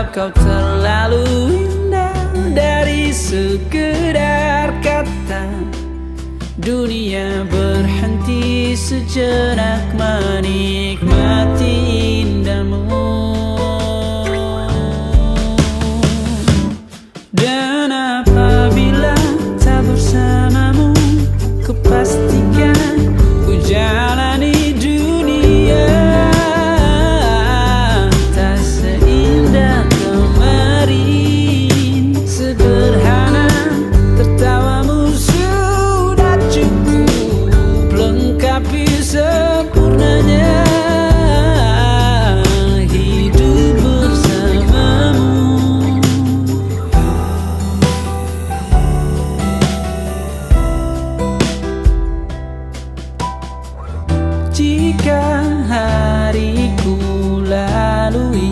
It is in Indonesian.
Sebab kau terlalu indah dari sekedar kata. Dunia berhenti sejenak menikmati indahmu.